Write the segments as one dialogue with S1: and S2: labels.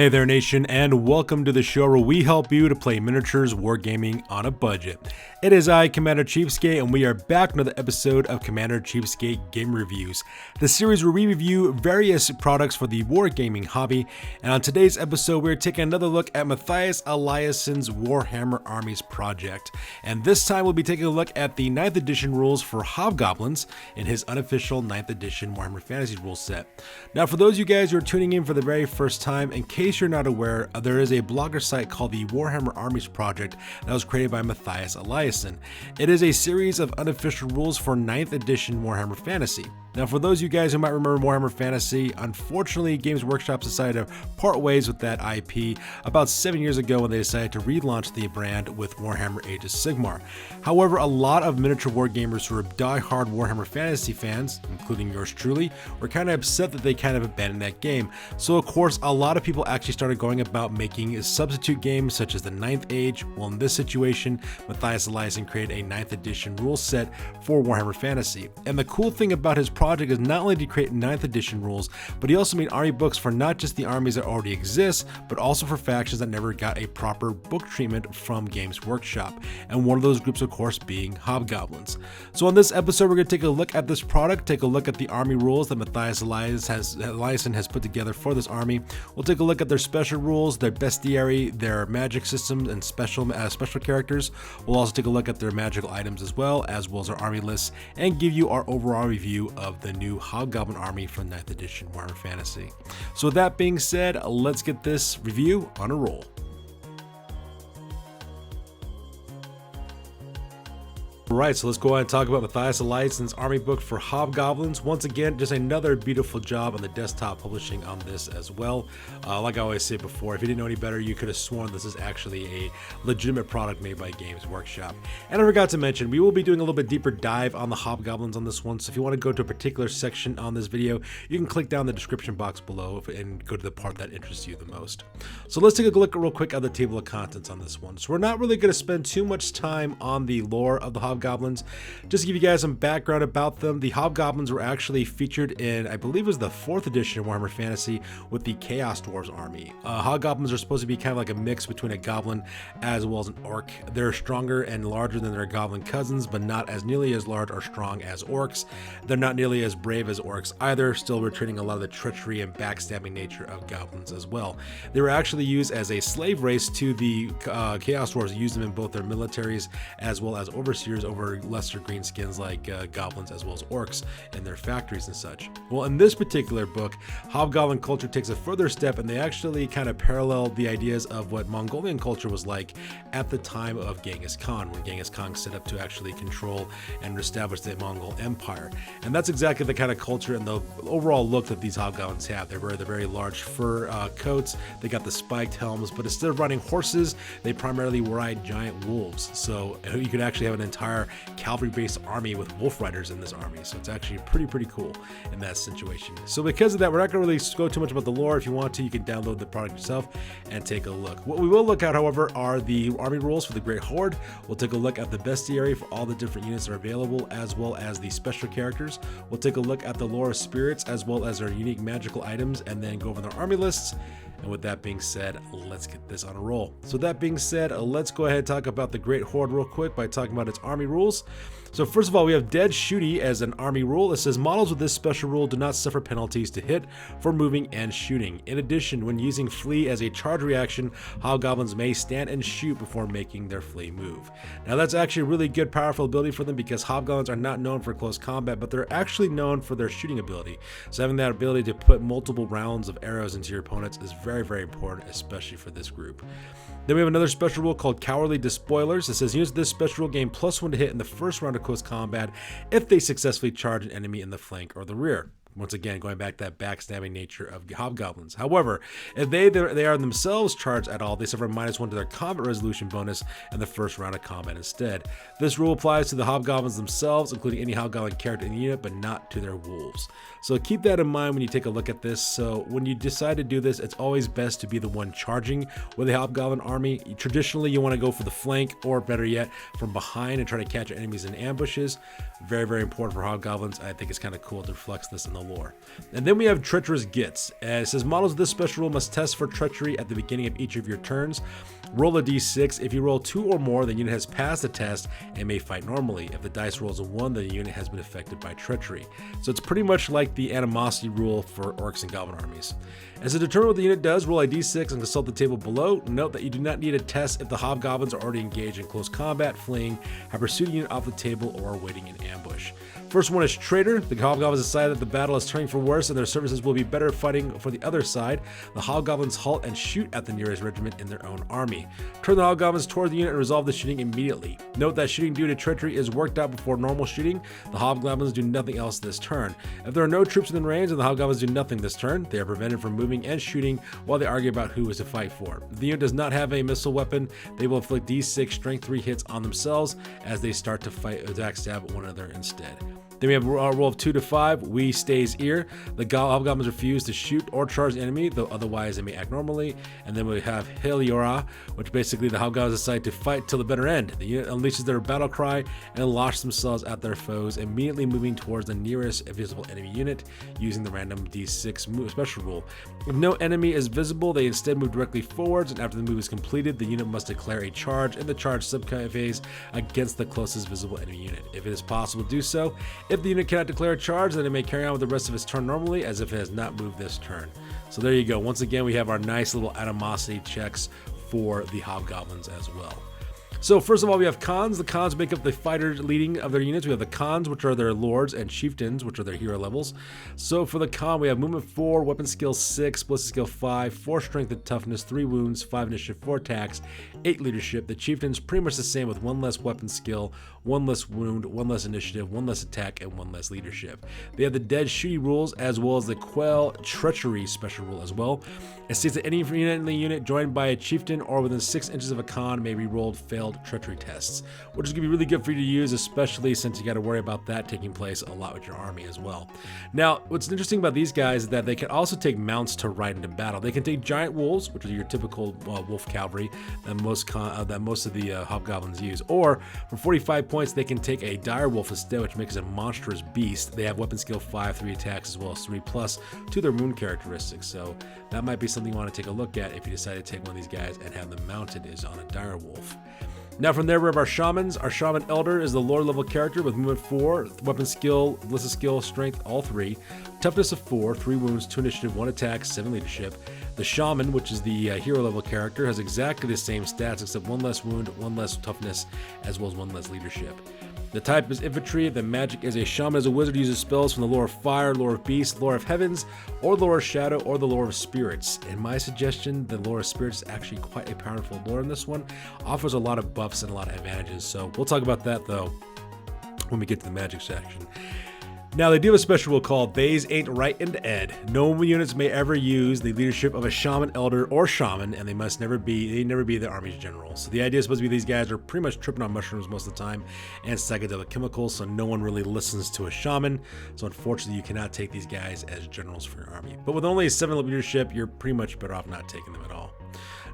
S1: Hey there nation, and welcome to the show where we help you to play miniatures wargaming on a budget. It is I, Commander Cheapskate, and we are back with another episode of Commander Cheapskate Gamer Reviews, the series where we review various products for the wargaming hobby. And on today's episode, we're taking another look at Matthias Eliasson's Warhammer Armies Project. And this time we'll be taking a look at the 9th edition rules for Hobgoblins in his unofficial 9th edition Warhammer Fantasy rule set. Now, for those of you guys who are tuning in for the very first time, in case you're not aware, there is a blogger site called the Warhammer Armies Project that was created by Matthias Eliasson. It is a series of unofficial rules for 9th edition Warhammer Fantasy. Now, for those of you guys who might remember Warhammer Fantasy, unfortunately, Games Workshop decided to part ways with that IP about 7 years ago when they decided to relaunch the brand with Warhammer Age of Sigmar. However, a lot of miniature wargamers who are die-hard Warhammer Fantasy fans, including yours truly, were kind of upset that they kind of abandoned that game. So, of course, a lot of people actually started going about making substitute games such as the 9th Age. Well, in this situation, Matthias Eliasson created a 9th edition rule set for Warhammer Fantasy. And the cool thing about his project is not only did he create 9th edition rules, but he also made army books for not just the armies that already exist, but also for factions that never got a proper book treatment from Games Workshop. And one of those groups, of course, being Hobgoblins. So on this episode, we're going to take a look at this product, take a look at the army rules that Matthias Eliasson has put together for this army. We'll take a look at their special rules, their bestiary, their magic systems, and special characters. We'll also take a look at their magical items as well as their army lists, and give you our overall review of the new Hobgoblin army from 9th edition Warhammer Fantasy. So with that being said, let's get this review on a roll. Alright, so let's go ahead and talk about Matthias Eliasson's army book for Hobgoblins. Once again, just another beautiful job on the desktop publishing on this as well. Like I always say before, if you didn't know any better, you could have sworn this is actually a legitimate product made by Games Workshop. And I forgot to mention, we will be doing a little bit deeper dive on the Hobgoblins on this one, so if you want to go to a particular section on this video, you can click down the description box below and go to the part that interests you the most. So let's take a look real quick at the table of contents on this one. So we're not really going to spend too much time on the lore of the Hobgoblins. Just to give you guys some background about them, the Hobgoblins were actually featured in, I believe it was the 4th edition of Warhammer Fantasy with the Chaos Dwarves army. Hobgoblins are supposed to be kind of like a mix between a goblin as well as an orc. They're stronger and larger than their goblin cousins, but not as nearly as large or strong as orcs. They're not nearly as brave as orcs either, still returning a lot of the treachery and backstabbing nature of goblins as well. They were actually used as a slave race to the Chaos Dwarves, used them in both their militaries as well as overseers over lesser greenskins like goblins as well as orcs in their factories and such. Well, in this particular book, Hobgoblin culture takes a further step, and they actually kind of parallel the ideas of what Mongolian culture was like at the time of Genghis Khan, when Genghis Khan set up to actually control and establish the Mongol Empire. And that's exactly the kind of culture and the overall look that these Hobgoblins have. They wear the very large fur coats, they got the spiked helms, but instead of riding horses, they primarily ride giant wolves. So you could actually have an entire cavalry-based army with wolf riders in this army, so it's actually pretty cool in that situation. So because of that, we're not going to really go too much about the lore. If you want to, you can download the product yourself and take a look. What we will look at, however, are the army rules for the Great Horde. We'll take a look at the bestiary for all the different units that are available, as well as the special characters. We'll take a look at the lore of spirits, as well as their unique magical items, and then go over their army lists. And with that being said, let's get this on a roll. So that being said, let's go ahead and talk about the Great Horde real quick by talking about its army rules. So first of all, we have Dead Shooty as an army rule. It says models with this special rule do not suffer penalties to hit for moving and shooting. In addition, when using flee as a charge reaction, Hobgoblins may stand and shoot before making their flee move. Now that's actually a really good powerful ability for them, because Hobgoblins are not known for close combat, but they're actually known for their shooting ability. So having that ability to put multiple rounds of arrows into your opponents is very important, especially for this group. Then we have another special rule called Cowardly Despoilers. It says use this special rule gain +1 to hit in the first round of close combat if they successfully charge an enemy in the flank or the rear. Once again, going back to that backstabbing nature of Hobgoblins. However, if they are themselves charged at all, they suffer -1 to their combat resolution bonus in the first round of combat instead. This rule applies to the Hobgoblins themselves, including any Hobgoblin character in the unit, but not to their wolves. So keep that in mind when you take a look at this. So when you decide to do this, it's always best to be the one charging with a Hobgoblin army. Traditionally, you want to go for the flank, or better yet, from behind and try to catch enemies in ambushes. Very important for Hobgoblins. I think it's kind of cool to reflect this in the lore. And then we have Treacherous Gits. It says models of this special rule must test for treachery at the beginning of each of your turns. Roll a d6. If you roll 2 or more, the unit has passed the test and may fight normally. If the dice rolls a 1, then the unit has been affected by treachery. So it's pretty much like the animosity rule for orcs and goblin armies. As to determine what the unit does, roll a d6 and consult the table below. Note that you do not need a test if the hobgoblins are already engaged in close combat, fleeing, have pursued a unit off the table, or are waiting in ambush. First one is Traitor. The hobgoblins decide that the battle is turning for worse and their services will be better fighting for the other side. The hobgoblins halt and shoot at the nearest regiment in their own army. Turn the hobgoblins toward the unit and resolve the shooting immediately. Note that shooting due to treachery is worked out before normal shooting. The hobgoblins do nothing else this turn. If there are no troops within range and the hobgoblins do nothing this turn, they are prevented from moving and shooting while they argue about who is to fight for. If the unit does not have a missile weapon, they will inflict d6 strength 3 hits on themselves as they start to fight backstab one another instead. Then we have a roll of 2 to 5. We stays ear. The hobgoblins refuse to shoot or charge the enemy, though otherwise they may act normally. And then we have Heliora, which basically the hobgoblins decide to fight till the bitter end. The unit unleashes their battle cry and launch themselves at their foes, immediately moving towards the nearest visible enemy unit using the random d6 special rule. If no enemy is visible, they instead move directly forwards, and after the move is completed, the unit must declare a charge in the charge subphase against the closest visible enemy unit. If it is possible to do so, if the unit cannot declare a charge, then it may carry on with the rest of its turn normally as if it has not moved this turn. So there you go. Once again, we have our nice little animosity checks for the hobgoblins as well. So first of all, we have cons. The cons make up the fighter leading of their units. We have the cons, which are their lords, and chieftains, which are their hero levels. So for the con, we have movement 4, weapon skill 6, ballistic skill 5, 4 strength and toughness, 3 wounds, 5 initiative, 4 attacks, 8 leadership. The chieftains pretty much the same with 1 less weapon skill, 1 less wound, 1 less initiative, 1 less attack, and 1 less leadership. They have the dead shooty rules as well as the quell treachery special rule as well. It states that any friendly unit joined by a chieftain or within 6 inches of a con may be rolled failed treachery tests, which is going to be really good for you to use, especially since you got to worry about that taking place a lot with your army as well. Now, what's interesting about these guys is that they can also take mounts to ride into battle. They can take giant wolves, which are your typical wolf cavalry that most of the hobgoblins use, or for 45 points they can take a dire wolf instead, which makes it a monstrous beast. They have weapon skill 5, 3 attacks, as well as 3+ to their wound characteristics, so that might be something you want to take a look at if you decide to take one of these guys and have them mounted is on a dire wolf. Now from there we have our shamans. Our shaman elder is the lore level character with movement 4, weapon skill, ballistic skill, strength, all 3, toughness of 4, 3 wounds, 2 initiative, 1 attack, 7 leadership. The shaman, which is the hero level character, has exactly the same stats except 1 less wound, 1 less toughness, as well as 1 less leadership. The type is infantry. The magic is a shaman as a wizard uses spells from the lore of fire, lore of beasts, lore of heavens, or the lore of shadow, or the lore of spirits. In my suggestion, the lore of spirits is actually quite a powerful lore in this one. Offers a lot of buffs and a lot of advantages. So we'll talk about that though when we get to the magic section. Now, they do have a special rule called Bays Ain't Right in the Ed. No units may ever use the leadership of a shaman, elder, or shaman, and they never be the army's general. So the idea is supposed to be these guys are pretty much tripping on mushrooms most of the time and psychedelic chemicals, so no one really listens to a shaman. So unfortunately, you cannot take these guys as generals for your army. But with only 7 leadership, you're pretty much better off not taking them at all.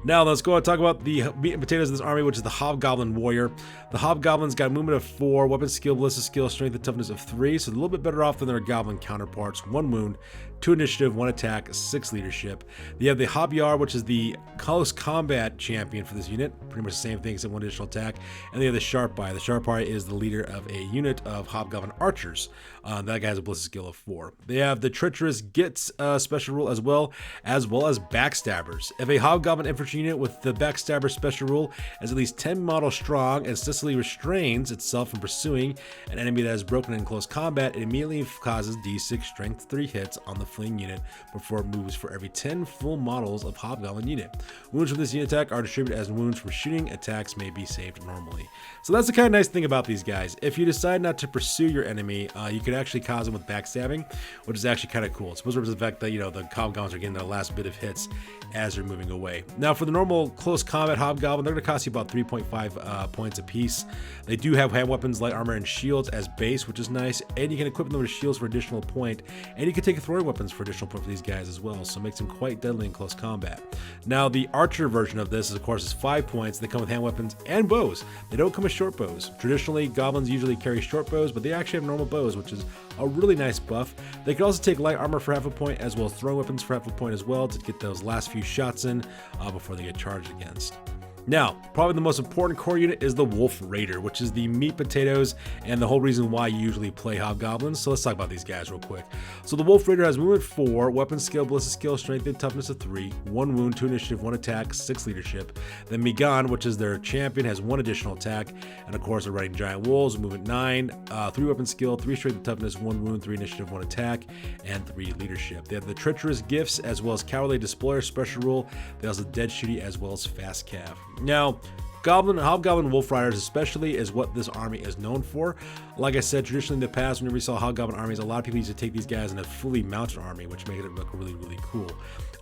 S1: Now let's go and talk about the meat and potatoes of this army, which is the Hobgoblin Warrior. The Hobgoblins got a movement of 4, weapon skill, ballistic skill, strength, and toughness of 3, so they're a little bit better off than their goblin counterparts. 1 wound, 2 initiative, 1 attack, 6 leadership. They have the Hobyar, which is the close combat champion for this unit. Pretty much the same thing except 1 additional attack. And they have the Sharp Eye. The Sharp Eye is the leader of a unit of Hobgoblin archers. That guy has a ballistic skill of 4. They have the Treacherous Gits special rule as well as Backstabbers. If a Hobgoblin infantry unit with the Backstabber special rule is at least 10 models strong and successfully restrains itself from pursuing an enemy that is broken in close combat, it immediately causes d6 strength 3 hits on the fleeing unit before it moves for every 10 full models of Hobgoblin unit. Wounds from this unit attack are distributed as wounds from shooting. Attacks may be saved normally. So that's the kind of nice thing about these guys. If you decide not to pursue your enemy, you could actually cause them with backstabbing, which is actually kind of cool. It's supposed to represent the fact that, the Hobgoblins are getting their last bit of hits as they're moving away. Now, for the normal close combat Hobgoblin, they're going to cost you about 3.5 points a piece. They do have hand weapons, light armor, and shields as base, which is nice, and you can equip them with shields for additional point, and you can take a throwing weapon weapons for additional point for these guys as well, so it makes them quite deadly in close combat. Now, the archer version of this is, of course, is 5 points. They come with hand weapons and bows. They don't come with short bows. Traditionally, goblins usually carry short bows, but they actually have normal bows, which is a really nice buff. They can also take light armor for half a point, as well as throwing weapons for half a point as well, to get those last few shots in before they get charged against. Now, probably the most important core unit is the Wolf Raider, which is the meat potatoes and the whole reason why you usually play Hobgoblins. So let's talk about these guys real quick. So the Wolf Raider has movement 4, weapon skill, ballistic skill, strength, and toughness of 3, 1 wound, 2 initiative, 1 attack, 6 leadership. Then Migan, which is their champion, has 1 additional attack. And of course, they're riding giant wolves, movement 9, 3 weapon skill, 3 strength and toughness, 1 wound, 3 initiative, 1 attack, and 3 leadership. They have the treacherous gifts as well as cowardly despoiler special rule. They also have dead shooty as well as fast cav. Now, Hobgoblin Wolf Riders especially is what this army is known for. Like I said, traditionally in the past, whenever we saw Hobgoblin armies, a lot of people used to take these guys in a fully mounted army, which made it look really, really cool.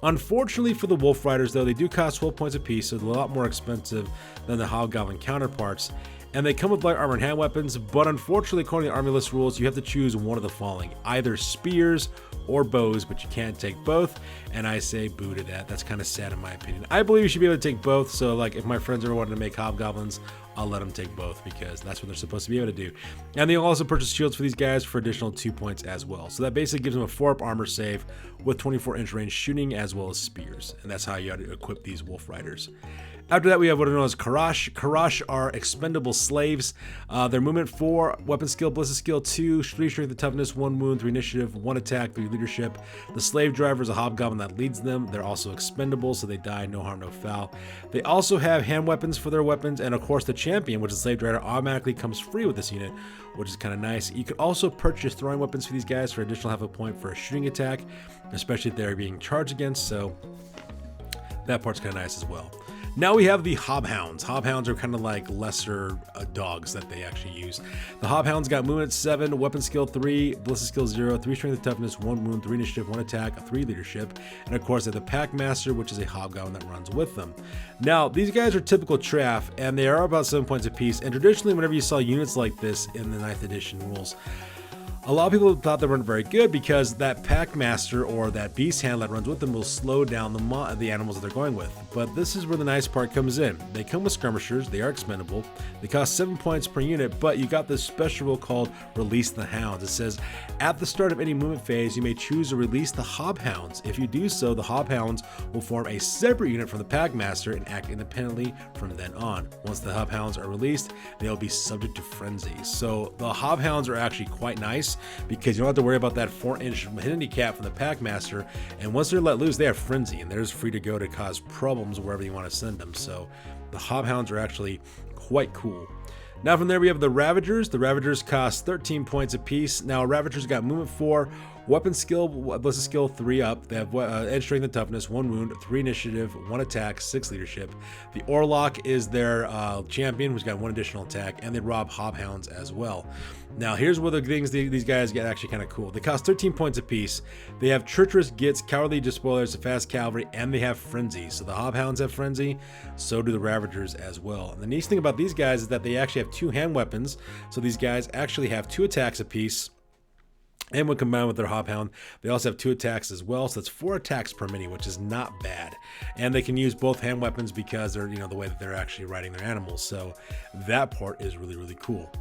S1: Unfortunately for the Wolf Riders, though, they do cost 12 points apiece, so they're a lot more expensive than the Hobgoblin counterparts. And they come with light armor and hand weapons, but unfortunately, according to the army list rules, you have to choose one of the following: either spears or bows, but you can't take both. And I say boo to that. That's kind of sad in my opinion. I believe you should be able to take both. So like if my friends ever wanted to make Hobgoblins, I'll let them take both because that's what they're supposed to be able to do. And they'll also purchase shields for these guys for additional 2 points as well. So that basically gives them a 4-up armor save with 24-inch range shooting as well as spears. And that's how you ought to equip these Wolf Riders. After that, we have what are known as Karash. Karash are expendable slaves. Their movement 4, weapon skill, ballistic skill 2, 3 strength and toughness, 1 wound, 3 initiative, 1 attack, 3 leadership. The slave driver is a hobgoblin that leads them. They're also expendable, so they die, no harm, no foul. They also have hand weapons for their weapons, and of course the champion, which is slave driver, automatically comes free with this unit, which is kind of nice. You could also purchase throwing weapons for these guys for additional half a point for a shooting attack, especially if they're being charged against, so that part's kind of nice as well. Now we have the Hobhounds. Hobhounds are kind of like lesser dogs that they actually use. The Hobhounds got movement 7, weapon skill 3, ballistic skill 0, 3 strength and toughness, 1 wound, 3 initiative, 1 attack, 3 leadership, and of course they have the Packmaster, which is a Hobgoblin that runs with them. Now these guys are typical Traff, and they are about 7 points apiece. And traditionally, whenever you saw units like this in the 9th edition rules, a lot of people thought they weren't very good because that Packmaster or that Beast Handler that runs with them will slow down the animals that they're going with. But this is where the nice part comes in. They come with skirmishers, they are expendable, they cost 7 points per unit, but you got this special rule called Release the Hounds. It says, at the start of any movement phase, you may choose to release the Hobhounds. If you do so, the Hobhounds will form a separate unit from the Packmaster and act independently from then on. Once the Hobhounds are released, they'll be subject to frenzy. So the Hobhounds are actually quite nice, because you don't have to worry about that 4-inch handicap from the Packmaster, and once they're let loose, they have frenzy, and they're just free to go to cause problems wherever you want to send them. So the Hobhounds are actually quite cool. Now from there we have the Ravagers. The Ravagers cost 13 points apiece. Now Ravagers got movement 4, weapon skill, ballistic skill 3 up. They have edge strength and toughness, 1 wound, 3 initiative, 1 attack, 6 leadership. The Orlok is their champion, who's got 1 additional attack, and they rob Hobhounds as well. Now here's where the things these guys get actually kind of cool. They cost 13 points apiece. They have treacherous gits, cowardly despoilers, fast cavalry, and they have frenzy. So the Hobhounds have frenzy, so do the Ravagers as well. And the nice thing about these guys is that they actually have 2 hand weapons. So these guys actually have 2 attacks apiece. And when combined with their Hobhound, they also have 2 attacks as well. So that's 4 attacks per mini, which is not bad. And they can use both hand weapons because they're, the way that they're actually riding their animals. So that part is really, really cool.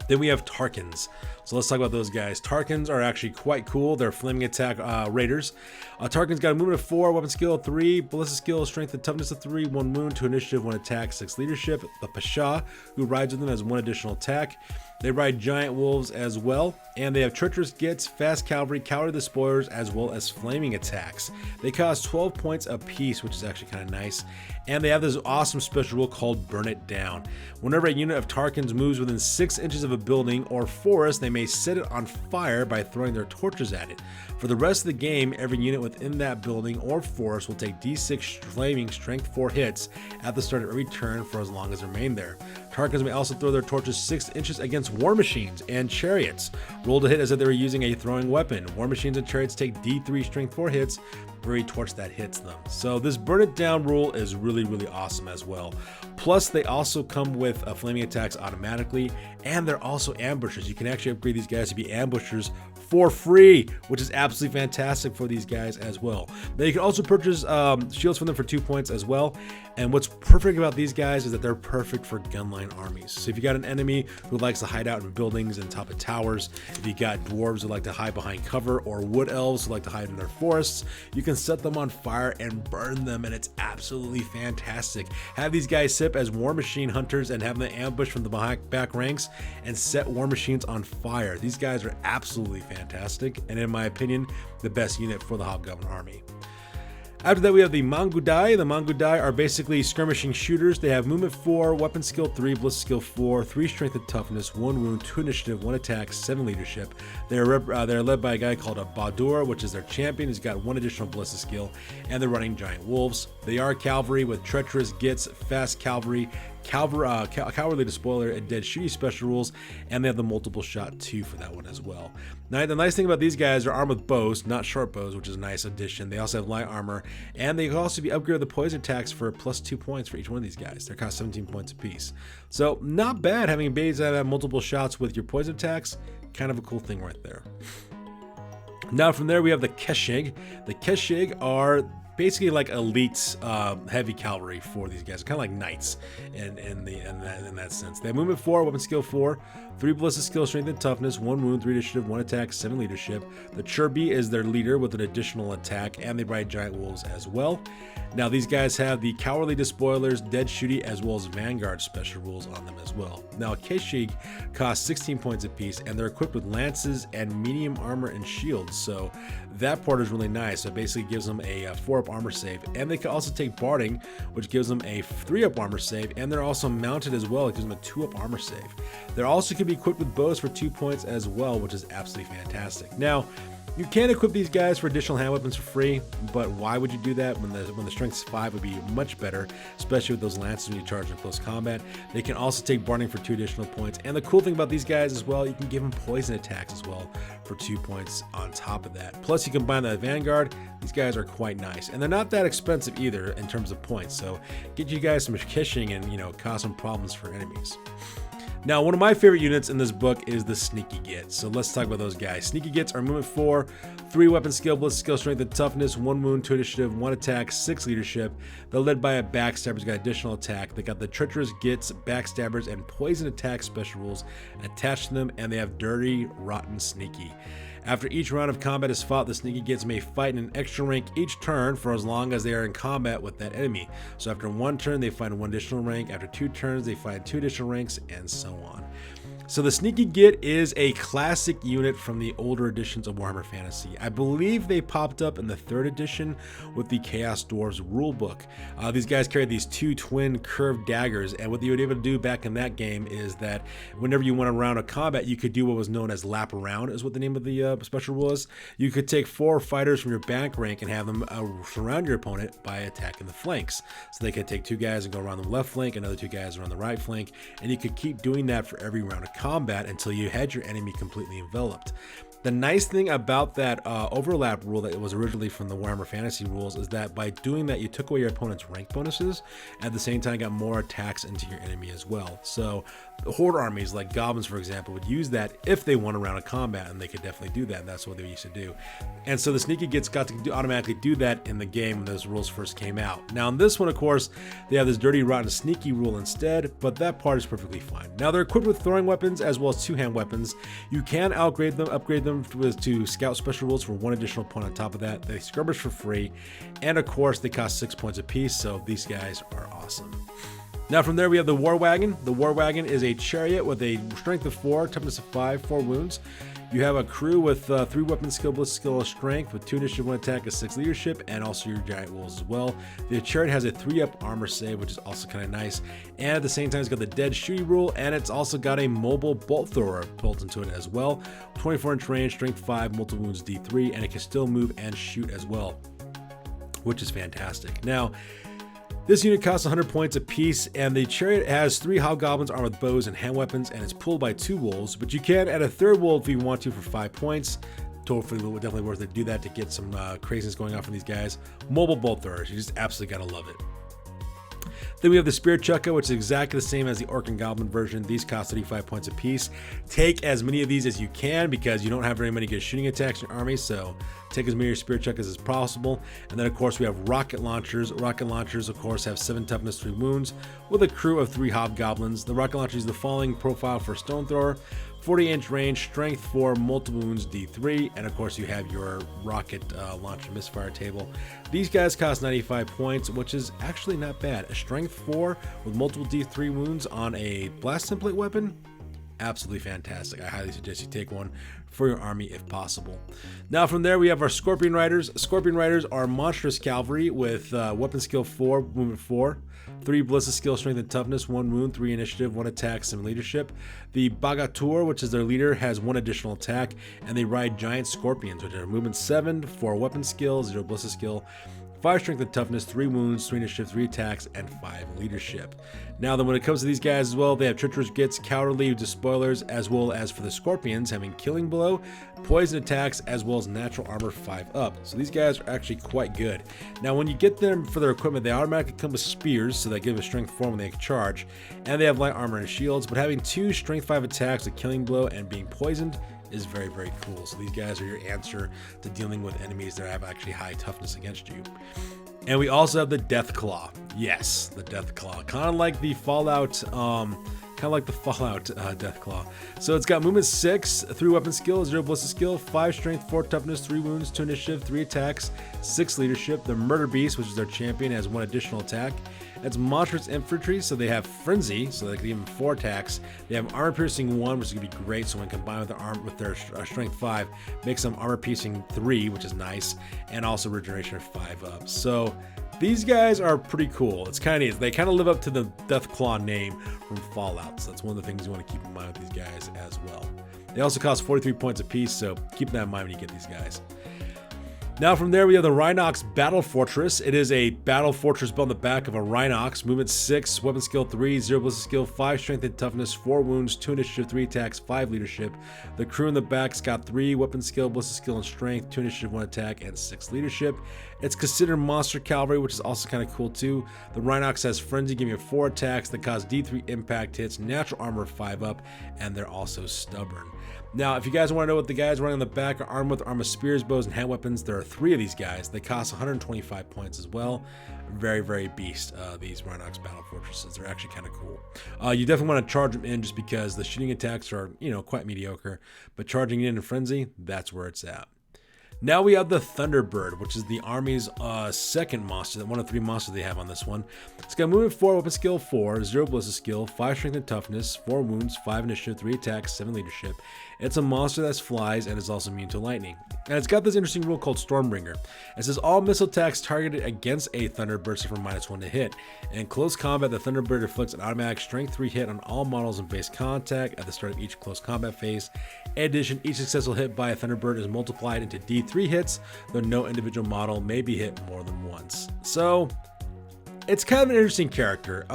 S1: Then we have Tarkans. So let's talk about those guys. Tarkans are actually quite cool. They're flaming attack raiders. Tarkans got a movement of 4, weapon skill 3, ballistic skill, strength and toughness of 3, 1 wound, 2 initiative, 1 attack, 6 leadership. The Pasha, who rides with them, has 1 additional attack. They ride giant wolves as well, and they have treacherous gits, fast cavalry, cowardly despoilers, as well as flaming attacks. They cost 12 points apiece, which is actually kind of nice. And they have this awesome special rule called Burn It Down. Whenever a unit of Tarkans moves within 6 inches of a building or forest, they may set it on fire by throwing their torches at it. For the rest of the game, every unit within that building or forest will take D6 flaming strength 4 hits at the start of every turn for as long as they remain there. Tarkans may also throw their torches 6 inches against war machines and chariots. Roll to hit as if they were using a throwing weapon. War machines and chariots take D3 strength 4 hits for every torch that hits them. So this Burn It Down rule is really, really awesome as well. Plus, they also come with flaming attacks automatically, and they're also ambushers. You can actually upgrade these guys to be ambushers for free, which is absolutely fantastic for these guys as well. Now you can also purchase shields from them for 2 points as well. And what's perfect about these guys is that they're perfect for gunline armies. So if you got an enemy who likes to hide out in buildings and top of towers, if you got dwarves who like to hide behind cover, or wood elves who like to hide in their forests, you can set them on fire and burn them, and it's absolutely fantastic. Have these guys sit as war machine hunters and have them ambush from the back ranks and set war machines on fire. These guys are absolutely fantastic, and in my opinion, the best unit for the Hobgoblin army. After that, we have the Mangudai. The Mangudai are basically skirmishing shooters. They have movement 4, weapon skill 3, ballistic skill 4, 3 strength and toughness, 1 wound, 2 initiative, 1 attack, 7 leadership. They're led by a guy called a Badur, which is their champion. He's got 1 additional ballistic skill, and they're running giant wolves. They are cavalry with treacherous gits, fast cavalry, cowardly despoiler, and dead shooty special rules, and they have the multiple shot 2 for that one as well. Now the nice thing about these guys are armed with bows, not short bows, which is a nice addition. They also have light armor, and they can also be upgraded the poison attacks for plus 2 points for each one of these guys. They're cost 17 points apiece, so not bad having abilities that have multiple shots with your poison attacks. Kind of a cool thing right there. Now from there we have the Keshig. The Keshig are basically like elite heavy cavalry for these guys, kind of like knights in that sense. They have movement 4, weapon skill 4, 3 ballistic skill, strength and toughness, 1 wound, 3 initiative, 1 attack, 7 leadership. The Churby is their leader with an additional attack, and they ride giant wolves as well. Now these guys have the cowardly despoilers, dead shooty, as well as vanguard special rules on them as well. Now Keshig costs 16 points apiece, and they're equipped with lances and medium armor and shields, so that part is really nice. So it basically gives them a 4-up armor save, and they can also take barding, which gives them a 3-up armor save, and they're also mounted as well. It gives them a 2-up armor save. They also can be equipped with bows for 2 points as well, which is absolutely fantastic. Now you can equip these guys for additional hand weapons for free, but why would you do that when the strength 5 would be much better, especially with those lances when you charge in close combat? They can also take barding for 2 additional points, and the cool thing about these guys as well, you can give them poison attacks as well for 2 points on top of that. Plus you combine that vanguard. These guys are quite nice, and they're not that expensive either in terms of points, so get you guys some kishing and cause some problems for enemies. Now, one of my favorite units in this book is the Sneaky Gits. So let's talk about those guys. Sneaky Gits are movement 4, 3 weapon skill, ballistic skill, strength and toughness, 1 wound, 2 initiative, 1 attack, 6 leadership. They're led by a backstabber who's got additional attack. They got the treacherous Gits, backstabbers, and poison attack special rules attached to them, and they have dirty, rotten, sneaky. After each round of combat is fought, the Sneaky Gits may fight in an extra rank each turn for as long as they are in combat with that enemy. So after 1 turn, they fight in 1 additional rank. After 2 turns, they fight 2 additional ranks, and so on. So the Sneaky Git is a classic unit from the older editions of Warhammer Fantasy. I believe they popped up in the 3rd edition with the Chaos Dwarves rulebook. These guys carry these 2 twin curved daggers, and what they were able to do back in that game is that whenever you went around a combat, you could do what was known as lap around, is what the name of the special was. You could take 4 fighters from your back rank and have them surround your opponent by attacking the flanks. So they could take 2 guys and go around the left flank, another 2 guys around the right flank, and you could keep doing that for every round of combat until you had your enemy completely enveloped. The nice thing about that overlap rule that was originally from the Warhammer Fantasy rules is that by doing that, you took away your opponent's rank bonuses, at the same time got more attacks into your enemy as well. So horde armies like goblins, for example, would use that if they won a round of combat, and they could definitely do that, and that's what they used to do. And so the Sneaky Gits got to automatically do that in the game when those rules first came out. Now in this one, of course, they have this dirty, rotten, sneaky rule instead, but that part is perfectly fine. Now they're equipped with throwing weapons as well as 2-hand weapons. You can upgrade them to scout special rules for 1 additional point on top of that. They skirmish for free, and of course they cost 6 points apiece, so these guys are awesome. Now from there we have the War Wagon. The War Wagon is a chariot with a strength of 4, toughness of 5, 4 wounds. You have a crew with 3 weapon skill, ballistic skill, strength with 2 initiative, 1 attack, a 6 leadership, and also your giant wolves as well. The chariot has a 3-up armor save, which is also kind of nice. And at the same time, it's got the dead shooty rule, and it's also got a mobile bolt thrower built into it as well. 24-inch range, strength 5, multiple wounds D3, and it can still move and shoot as well, which is fantastic. Now, this unit costs 100 points apiece, and the chariot has 3 hobgoblins armed with bows and hand weapons, and it's pulled by 2 wolves, but you can add a 3rd wolf if you want to for 5 points. Definitely worth it to do that to get some craziness going on from these guys. Mobile bolt throwers, you just absolutely gotta love it. Then we have the Spear Chukka, which is exactly the same as the Orc and Goblin version. These cost 35 points apiece. Take as many of these as you can because you don't have very many good shooting attacks in your army, so take as many of your Spear Chukkas as possible. And then, of course, we have Rocket Launchers. Rocket Launchers, of course, have 7 toughness, 3 wounds, with a crew of 3 Hobgoblins. The Rocket Launcher is the following profile for a Stone Thrower: 40-inch range, strength 4, multiple wounds D3, and of course you have your rocket launcher misfire table. These guys cost 95 points, which is actually not bad. A strength 4 with multiple D3 wounds on a blast template weapon, absolutely fantastic. I highly suggest you take one for your army if possible. Now from there we have our Scorpion Riders. Scorpion Riders are monstrous cavalry with weapon skill 4, movement 4, 3 ballistic skill, strength and toughness, 1 wound, 3 initiative, 1 attack, 7 leadership. The Bagatur, which is their leader, has 1 additional attack, and they ride giant scorpions, which are movement 7, 4 weapon skill, 0 ballistic skill, 5 strength and toughness, 3 wounds, 3 initiative, 3 attacks, and 5 leadership. Now then, when it comes to these guys as well, they have treacherous gits, cowardly, despoilers, as well as for the scorpions having killing blow, poison attacks, as well as natural armor 5 up. So these guys are actually quite good. Now when you get them for their equipment, they automatically come with spears, so they give a strength 4 when they charge, and they have light armor and shields, but having 2 strength 5 attacks with killing blow and being poisoned is very, very cool. So these guys are your answer to dealing with enemies that have actually high toughness against you. And we also have the Death Claw. Yes, the Death Claw. Kind of like the Fallout, Death Claw. So it's got movement 6, 3 weapon skill, 0 ballistic skill, 5 strength, 4 toughness, 3 wounds, 2 initiative, 3 attacks, 6 leadership. The Murder Beast, which is their champion, has 1 additional attack. It's monstrous infantry, so they have frenzy, so they can give them 4 attacks. They have armor piercing 1, which is going to be great. So when combined with their strength 5, makes them armor piercing 3, which is nice, and also regeneration 5 up. So these guys are pretty cool. It's kind of neat. They kind of live up to the Deathclaw name from Fallout, so that's one of the things you want to keep in mind with these guys as well. They also cost 43 points apiece, so keep that in mind when you get these guys. Now from there we have the Rhinox Battle Fortress. It is a battle fortress built on the back of a Rhinox. Movement 6, weapon skill 3, 0 ballistic skill, 5 strength and toughness, 4 wounds, 2 initiative, 3 attacks, 5 leadership. The crew in the back's got 3 weapon skill, ballistic skill and strength, 2 initiative, 1 attack, and 6 leadership. It's considered monster cavalry, which is also kind of cool too. The Rhinox has frenzy, giving you 4 attacks that cause D3 impact hits, natural armor 5 up, and they're also stubborn. Now, if you guys want to know what the guys running on the back are armed with, armed spears, bows, and hand weapons, there are 3 of these guys. They cost 125 points as well. Very, very beast, these Rhinox Battle Fortresses. They're actually kind of cool. You definitely want to charge them in just because the shooting attacks are, quite mediocre. But charging in frenzy, that's where it's at. Now we have the Thunderbird, which is the Army's second monster, one of 3 monsters they have on this one. It's got movement 4, weapon skill 4, 0 ballistic skill, 5 strength and toughness, 4 wounds, 5 initiative, 3 attacks, 7 leadership. It's a monster that flies and is also immune to lightning. And it's got this interesting rule called Stormbringer. It says all missile attacks targeted against a Thunderbird suffer -1 to hit. And in close combat, the Thunderbird inflicts an automatic strength 3 hit on all models in base contact at the start of each close combat phase. In addition, each successful hit by a Thunderbird is multiplied into D3 hits, though no individual model may be hit more than once. So it's kind of an interesting character.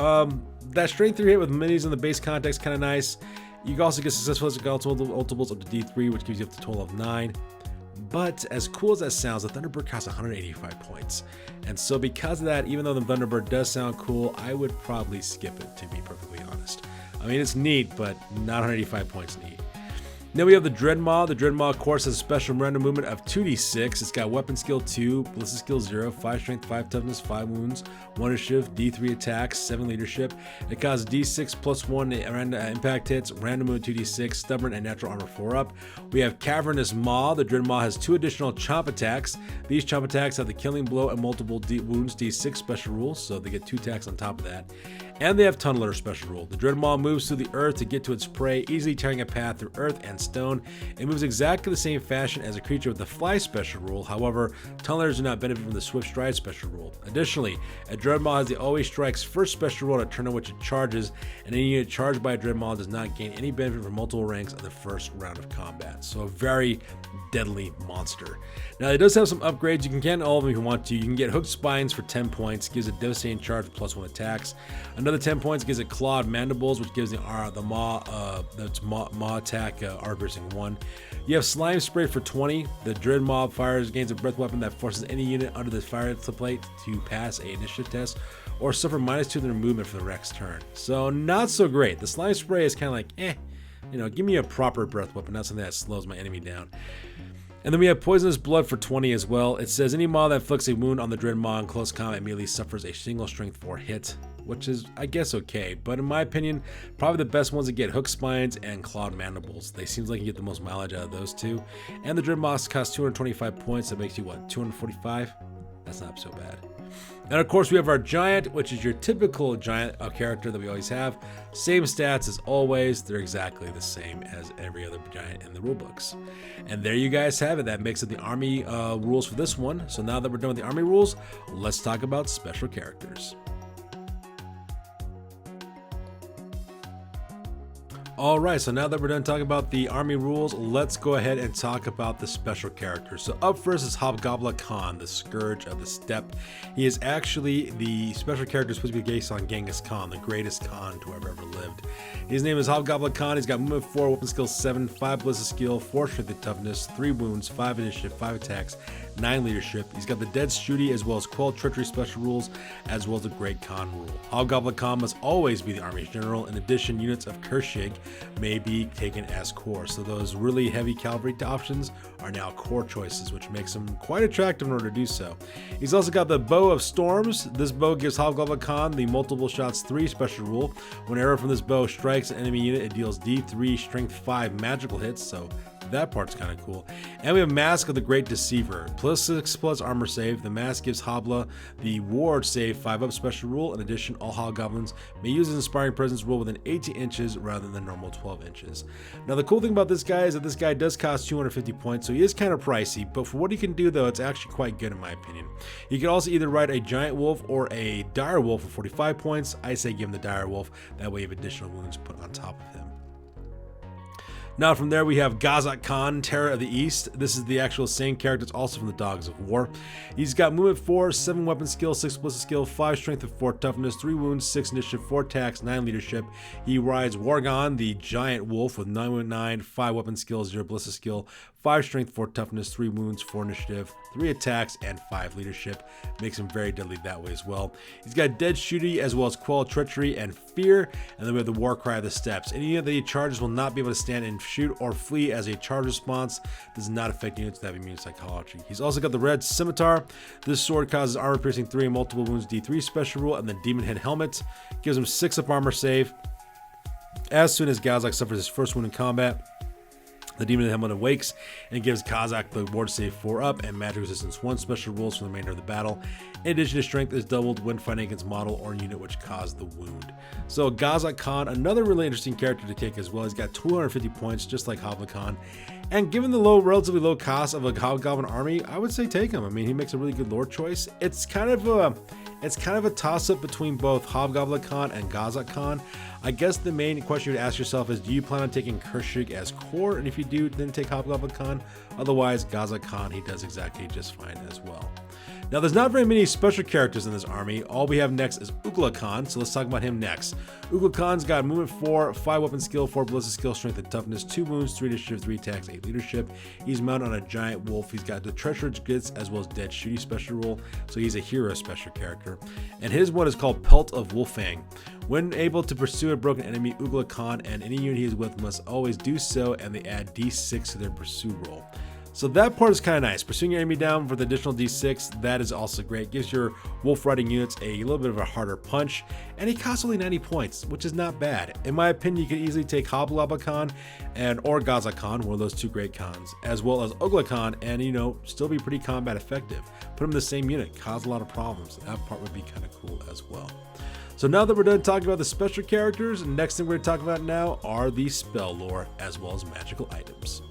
S1: That strength 3 hit with minis in the base context is kind of nice. You can also get successful ultimates up to D3, which gives you up to a total of 9. But as cool as that sounds, the Thunderbird costs 185 points. And so because of that, even though the Thunderbird does sound cool, I would probably skip it, to be perfectly honest. I mean, it's neat, but not 185 points neat. Then we have the Dreadmaw. The Dreadmaw, of course, has a special random movement of 2d6. It's got weapon skill 2, ballistic skill 0, 5 strength, 5 toughness, 5 wounds, 1 initiative, D3 attacks, 7 leadership. It costs D6 plus 1 impact hits, random movement 2d6, stubborn, and natural armor 4 up. We have Cavernous Maw. The Dreadmaw has 2 additional chomp attacks. These chomp attacks have the killing blow and multiple wounds D6 special rules, so they get 2 attacks on top of that. And they have Tunneler special rule. The Dreadmaw moves through the earth to get to its prey, easily tearing a path through earth and stone. It moves exactly the same fashion as a creature with the Fly special rule. However, Tunnelers do not benefit from the Swift Stride special rule. Additionally, a Dreadmaw has the Always Strikes first special rule at a turn in which it charges, and any unit charged by a Dreadmaw does not gain any benefit from multiple ranks of the first round of combat. So a very deadly monster. Now it does have some upgrades. You can get all of them if you want to. You can get Hooked Spines for 10 points, gives a devastating charge with +1 attacks. Another 10 points gives it Clawed Mandibles, which gives the maw attack armor piercing 1. You have Slime Spray for 20. The Dread Mob fires against a breath weapon that forces any unit under the fire plate to pass an initiative test or suffer -2 to their movement for the next turn. So not so great. The Slime Spray is kind of like, give me a proper breath weapon, not something that slows my enemy down. And then we have Poisonous Blood for 20 as well. It says any maw that inflicts a wound on the Dread Maw in close combat immediately suffers a single strength 4 hit, which is, I guess, okay. But in my opinion, probably the best ones to get Hook Spines and Clawed Mandibles. They seems like you get the most mileage out of those two. And the Dread Maws cost 225 points. That makes you, what, 245? That's not so bad. And of course, we have our Giant, which is your typical Giant character that we always have. Same stats as always. They're exactly the same as every other Giant in the rulebooks. And there you guys have it. That makes it the army rules for this one. So now that we're done with the army rules, let's talk about special characters. All right, so now that we're done talking about the army rules, let's go ahead and talk about the special characters. So up first is Hobgoblin Khan, the Scourge of the Steppe. He is actually the special character supposed to be based on Genghis Khan, the greatest Khan to have ever lived. His name is Hobgoblin Khan. He's got movement 4, weapon skill 7, 5 ballistic skill, 4 strength and toughness, 3 wounds, 5 initiative, 5 attacks, 9 leadership. He's got the Dead Shooty as well as Quell Treachery special rules, as well as the Great Khan rule. Hobgoblin Khan must always be the Army's general. In addition, units of Kershig may be taken as core. So those really heavy cavalry options are now core choices, which makes him quite attractive in order to do so. He's also got the Bow of Storms. This bow gives Hobgoblin Khan the multiple shots 3 special rule. When an arrow from this bow strikes an enemy unit, it deals D3 strength 5 magical hits. So that part's kind of cool. And we have Mask of the Great Deceiver. +6 armor save. The mask gives Hobla the Ward save 5-up special rule. In addition, all Hobgoblins may use his Inspiring Presence rule within 18 inches rather than the normal 12 inches. Now the cool thing about this guy is that this guy does cost 250 points, so he is kind of pricey, but for what he can do though, it's actually quite good in my opinion. You can also either ride a Giant Wolf or a Dire Wolf for 45 points. I say give him the Dire Wolf, that way you have additional wounds put on top of him. Now from there we have Gazak Khan, Terror of the East. This is the actual same character. It's also from the Dogs of War. He's got movement 4, 7 weapon skill, 6 ballistic skill, 5 strength and 4 toughness, 3 wounds, 6 initiative, 4 attacks, 9 leadership. He rides Wargon, the Giant Wolf, with 919, 5 weapon skill, 0 ballistic skill, 5 strength, 4 toughness, 3 wounds, 4 initiative, 3 attacks, and 5 leadership. Makes him very deadly that way as well. He's got Dead Shooty as well as Quell Treachery and Fear. And then we have the War Cry of the Steppes. Any unit that he charges will not be able to stand and shoot or flee as a charge response. Does not affect units that have immune psychology. He's also got the Red Scimitar. This sword causes armor piercing 3 and multiple wounds D3 special rule, and the Demon Head Helmet gives him 6-up armor save. As soon as Gazak suffers his first wound in combat, the Demon Helmet awakes and gives Kazak the Ward save 4-up and magic resistance 1 special rules for the remainder of the battle. In addition, his strength is doubled when fighting against model or unit which caused the wound. So Gazak Khan, another really interesting character to take as well. He's got 250 points just like Hobgoblin Khan. And given the relatively low cost of a Hobgoblin army, I would say take him. I mean, he makes a really good lore choice. It's kind of a toss-up between both Hobgoblin Khan and Gazak Khan. I guess the main question you would ask yourself is, do you plan on taking Kershig as core? And if you do, then take Hobgoblin Khan. Otherwise, Gazak Khan, he does exactly just fine as well. Now, there's not very many special characters in this army. All we have next is Ugla Khan, so let's talk about him next. Ugla Khan's got movement 4, 5 weapon skill, 4 ballistic skill, strength and toughness, 2 wounds, 3 initiative, 3 attacks, 8 leadership. He's mounted on a Giant Wolf. He's got the Treacherous Gits as well as Dead Shooty special rule, so he's a hero special character. And his one is called Pelt of Wolfang. When able to pursue a broken enemy, Ugla Khan and any unit he is with must always do so, and they add D6 to their pursuit roll. So that part is kind of nice. Pursuing your enemy down for the additional D6, that is also great. Gives your wolf riding units a little bit of a harder punch, and he costs only 90 points, which is not bad. In my opinion, you could easily take Hobgoblin Khan or Gazak Khan, one of those two great Khans, as well as Ugla Khan, and still be pretty combat effective. Put them in the same unit, cause a lot of problems. That part would be kind of cool as well. So now that we're done talking about the special characters, the next thing we're going to talk about now are the spell lore as well as magical items.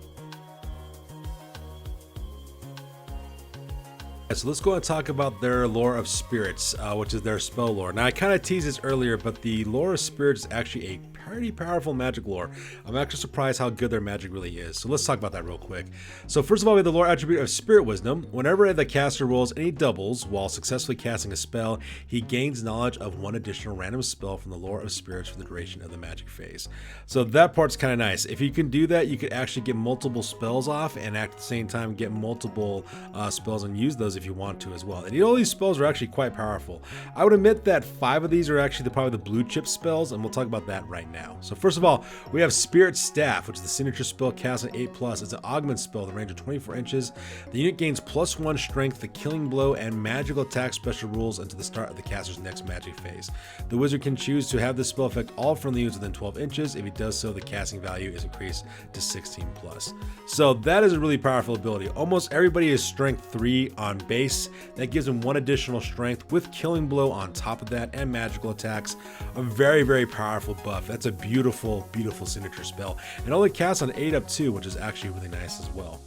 S1: So let's go and talk about their lore of spirits, which is their spell lore. Now I kind of teased this earlier, but the lore of spirits is actually a pretty powerful magic lore. I'm actually surprised how good their magic really is. So let's talk about that real quick. So first of all, we have the lore attribute of Spirit Wisdom. Whenever the caster rolls any doubles while successfully casting a spell, he gains knowledge of one additional random spell from the lore of spirits for the duration of the magic phase. So that part's kind of nice. If you can do that, you could actually get multiple spells off and at the same time get multiple spells and use those if you want to as well. And all these spells are actually quite powerful. I would admit that 5 of these are actually probably the blue chip spells, and we'll talk about that right now. So first of all, we have Spirit Staff, which is the signature spell cast at 8+. It's an augment spell at the range of 24 inches. The unit gains +1 strength, the killing blow, and magical attack special rules until the start of the caster's next magic phase. The wizard can choose to have this spell affect all friendly units within 12 inches. If he does so, the casting value is increased to 16+. So that is a really powerful ability. Almost everybody is strength 3 on base. That gives him 1 additional strength with killing blow on top of that and magical attacks. A very, very powerful buff. That's a beautiful, beautiful signature spell. And only casts on 8 up too, which is actually really nice as well.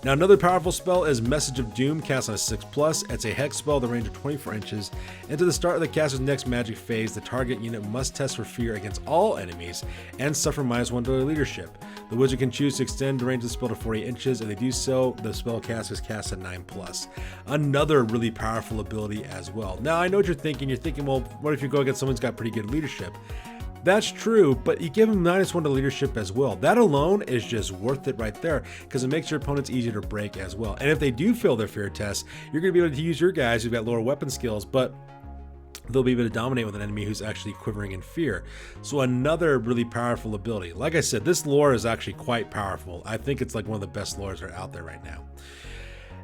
S1: Now another powerful spell is Message of Doom, cast on a 6+. It's a hex spell at the range of 24 inches. And to the start of the caster's next magic phase, the target unit must test for fear against all enemies and suffer -1 daily leadership. The wizard can choose to extend the range of the spell to 40 inches. If they do so, the spell cast is cast at 9+. Another really powerful ability as well. Now I know what you're thinking. You're thinking, well, what if you go against someone who's got pretty good leadership? That's true, but you give him -1 to leadership as well. That alone is just worth it right there because it makes your opponents easier to break as well. And if they do fail their fear test, you're going to be able to use your guys who've got lower weapon skills, but they'll be able to dominate with an enemy who's actually quivering in fear. So another really powerful ability. Like I said, this lore is actually quite powerful. I think it's like one of the best lores that are out there right now.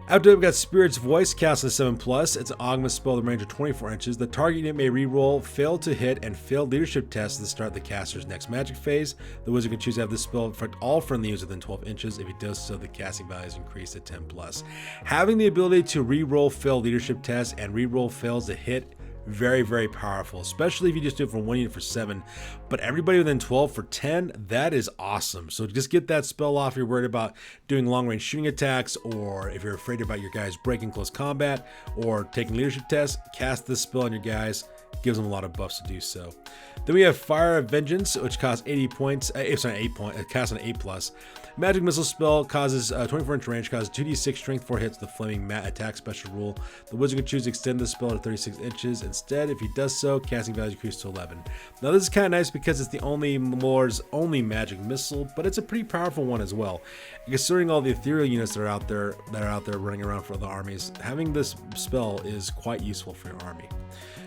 S1: After that, we've got Spirit's Voice, cast at 7+. It's an augment spell at the range of 24 inches. The target unit may reroll, fail to hit, and fail leadership tests to start the caster's next magic phase. The wizard can choose to have this spell affect all friendly units within 12 inches. If he does so, the casting value is increased to 10+. Having the ability to reroll fail leadership tests and reroll fails to hit, very, very powerful, especially if you just do it for 1 unit for 7, but everybody within 12 for 10, that is awesome. So just get that spell off if you're worried about doing long range shooting attacks, or if you're afraid about your guys breaking close combat or taking leadership tests, cast this spell on your guys. Gives them a lot of buffs to do so. Then we have Fire of Vengeance, which costs 80 points. Cast on 8+. Magic Missile spell causes 24-inch range, causes 2d6 strength for hits, the Flaming Mat attack special rule. The wizard can choose to extend the spell to 36 inches. Instead, if he does so, casting value increases to 11. Now this is kind of nice because it's the only lore's only magic missile, but it's a pretty powerful one as well. Considering all the ethereal units that are out there running around for other armies, having this spell is quite useful for your army.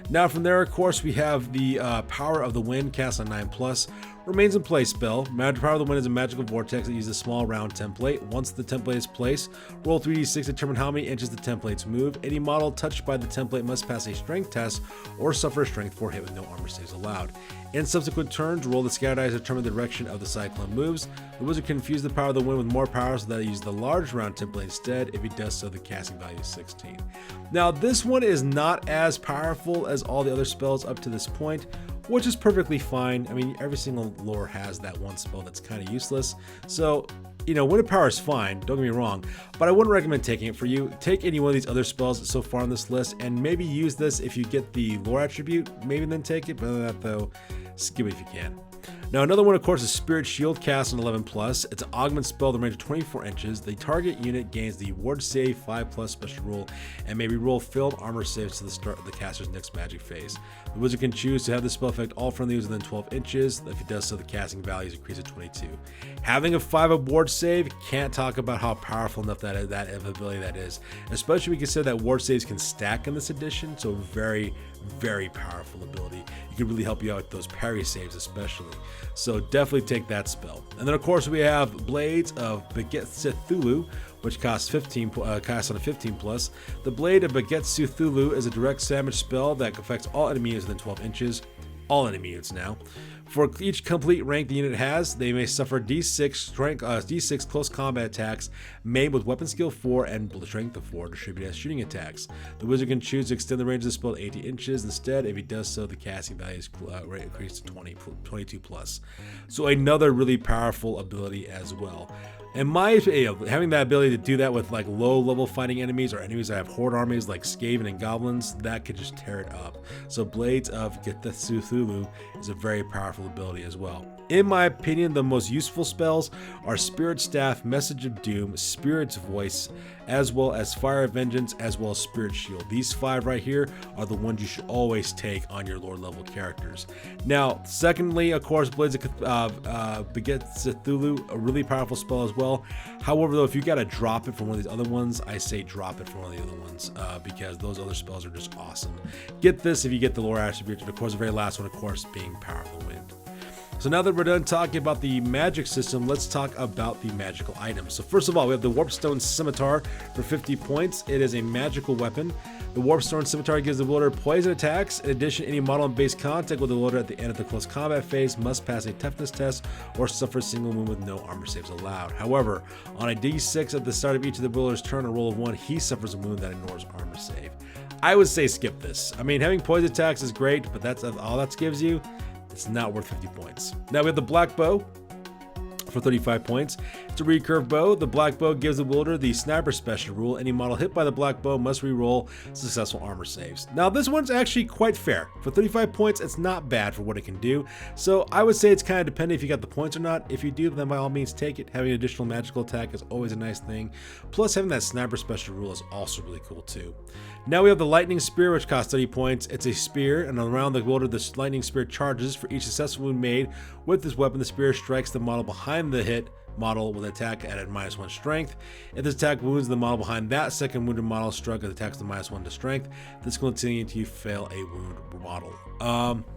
S1: Now from there, of course, we have the Power of the Wind, cast on 9+. Remains in place spell. Magic Power of the Wind is a magical vortex that uses a small round template. Once the template is placed, roll 3d6 to determine how many inches the templates move. Any model touched by the template must pass a strength test or suffer a strength 4 hit with no armor saves allowed. In subsequent turns, roll the scatter dice to determine the direction of the cyclone moves. The wizard can infuse the Power of the Wind with more power so that he uses the large round template instead. If he does so, the casting value is 16. Now this one is not as powerful as all the other spells up to this point, which is perfectly fine. I mean, every single lore has that one spell that's kind of useless. So, you know, Wind of Power is fine, don't get me wrong, but I wouldn't recommend taking it for you. Take any one of these other spells so far on this list and maybe use this if you get the lore attribute, maybe then take it, but other than that though, skip it if you can. Now another one, of course, is Spirit Shield, cast on 11+. It's an augment spell at the range of 24 inches. The target unit gains the Ward Save 5+ special rule and may reroll failed armor saves to the start of the caster's next magic phase. The wizard can choose to have this spell affect all friendly units within 12 inches. If he does so, the casting value is increased to 22. Having a 5-up ward save, can't talk about how powerful enough that ability that is. Especially when we consider that ward saves can stack in this edition, so very, very powerful ability. It can really help you out with those parry saves especially. So definitely take that spell. And then of course we have Blades of Bagetsu Thulu, which costs on a 15+. The Blade of Bagetsu Thulu is a direct damage spell that affects all enemy units within 12 inches. All enemy units now. For each complete rank the unit has, they may suffer D6 close combat attacks made with weapon skill 4 and strength of 4 distributed as shooting attacks. The wizard can choose to extend the range of the spell to 80 inches. Instead, if he does so, the casting value is increased to 22+. So another really powerful ability as well. And having that ability to do that with like low level fighting enemies or enemies that have horde armies like Skaven and goblins, that could just tear it up. So Blades of Cthulhu is a very powerful ability as well. In my opinion, the most useful spells are Spirit Staff, Message of Doom, Spirit's Voice, as well as Fire of Vengeance, as well as Spirit Shield. These 5 right here are the ones you should always take on your lore level characters. Now, secondly, of course, Blades of Cthulhu, a really powerful spell as well. However, though, if you got to drop it from one of these other ones, I say drop it from one of the other ones because those other spells are just awesome. Get this if you get the lore attributes, and of course, the very last one, of course, being Power of the Wind. So now that we're done talking about the magic system, let's talk about the magical items. So first of all, we have the Warpstone Scimitar for 50 points. It is a magical weapon. The Warpstone Scimitar gives the wielder poison attacks. In addition, any model in base contact with the wielder at the end of the close combat phase must pass a toughness test or suffer a single wound with no armor saves allowed. However, on a d6 at the start of each of the wielder's turn, a roll of 1, he suffers a wound that ignores armor save. I would say skip this. I mean, having poison attacks is great, but that's all that gives you. It's not worth 50 points. Now we have the Black Bow for 35 points. It's a recurve bow. The Black Bow gives the wielder the sniper special rule. Any model hit by the Black Bow must re-roll successful armor saves. Now this one's actually quite fair. For 35 points, it's not bad for what it can do. So I would say it's kind of dependent if you got the points or not. If you do, then by all means take it. Having an additional magical attack is always a nice thing. Plus having that sniper special rule is also really cool too. Now we have the Lightning Spear, which costs 30 points. It's a spear, and around the wielder, the Lightning Spear charges. For each successful wound made with this weapon, the spear strikes the model behind the hit model with an attack at a -1 strength. If this attack wounds the model behind that second wounded model struck, it attacks the -1 to strength. This will continue until you fail a wound model.